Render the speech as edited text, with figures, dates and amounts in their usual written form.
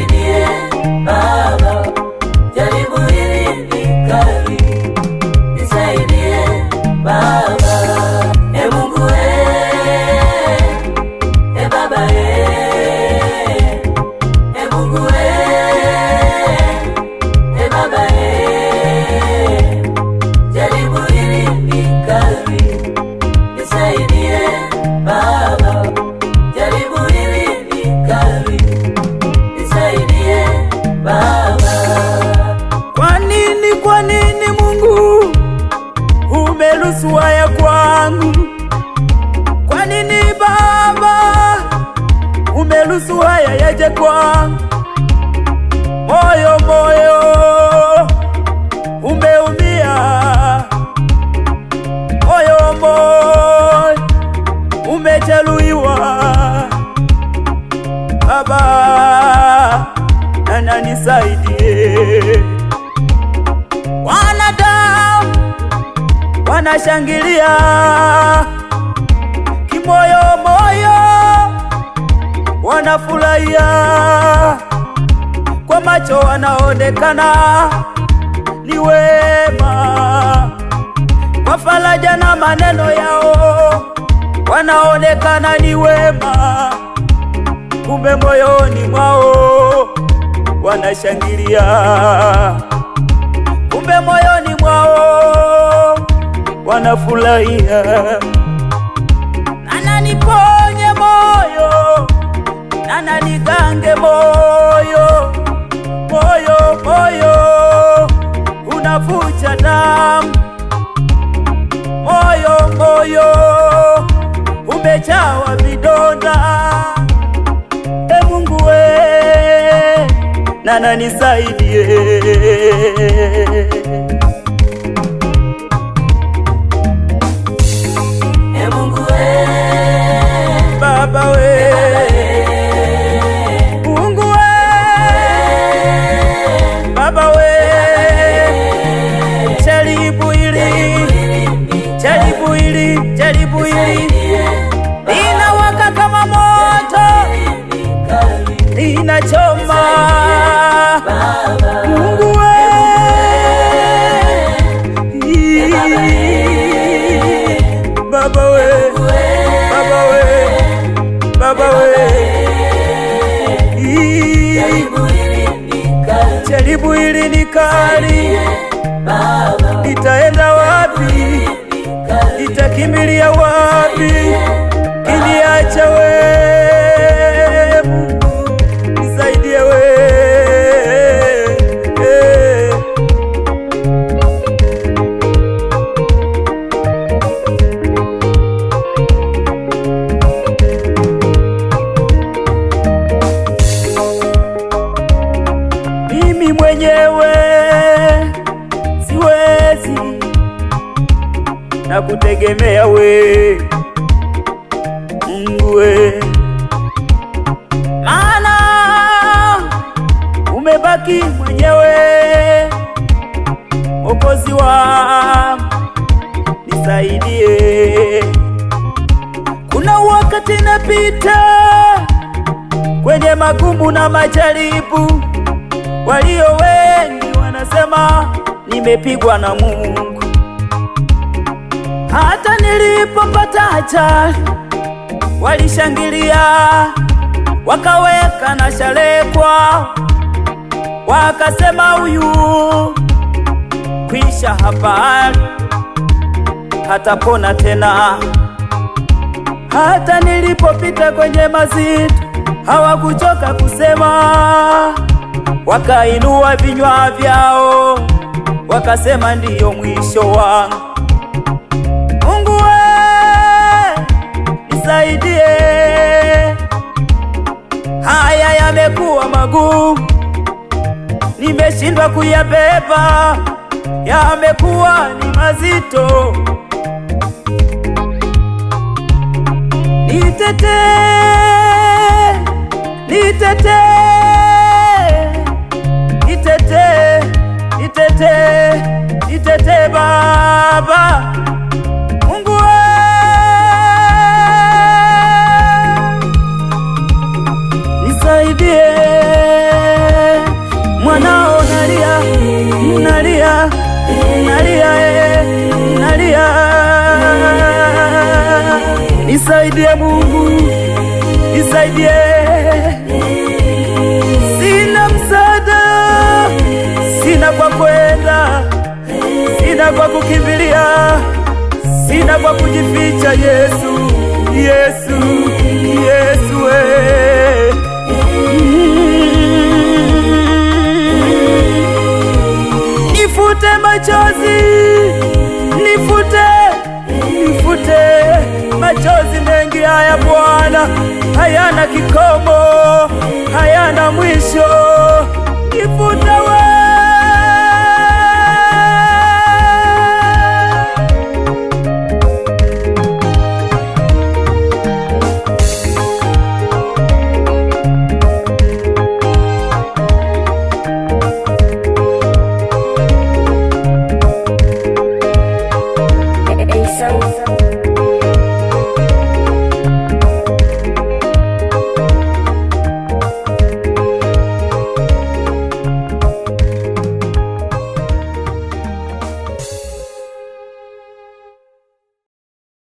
nisaidie Baba, jaribu hili ni kali, nisaidie Baba, e Mungu e Baba e Mungu e Baba jaribu hili ni kali, nisaidie Baba, jaribu hili ni kali, nisaidie Baba. Kwa nini Mungu umeruhusu haya kwangu? Kwa nini Baba umeruhusu haya yaje kwangu? Moyo umeumia, moyo umejeruhiwa. Baba, nana nisaidie. Wanadamu wanashangilia kimoyo, wanafurahia kwa macho, wanaonekana ni wema, kwa faraja na maneno yao wanaonekana ni wema, kumbe moyoni mwao wanashangilia, kumbe moyoni mwao wanafurahia. Nana niponye moyo, nana nigange moyo, moyo unavuja damu, moyo umejawa vidonda. E Mungu nana nisaidie. E Mungu Baba Mungu Baba jaribu hili linawaka kama moto, linachoma. Mungu Baba jaribu hili ni kali, itaenda wapi? Itakimbilia wapi? Kiniacha Mungu nisaidie Mimi mwenyewe siwezi, na kutegemea Mungu maana umebaki mwenyewe, Mwokozi wangu nisaidie. Kuna wakati napita kwenye magumu na majaribu, walio wengi wanasema nimepigwa na Mungu. Hata nilipopata ajali walishangilia, wakaweka na sherehe kwao, wakasema huyu kwisha habari, hatapona tena. Hata nilipopita kwenye mazito hawakuchoka kusema, wakainua vinywa vyao wakasema ndiyo mwisho wangu. Mungu nisaidie, haya yamekuwa magumu, nimeshindwa kuyabeba, yamekuwa ni mazito. Nitetee Baba Mungu nisaidie. sina kwa kukimbilia, sina kwa kujificha. Yesu, Yesu, Yesu we. Nifute machozi, nifute machozi mengi haya Bwana, hayana kikomo, hayana mwisho.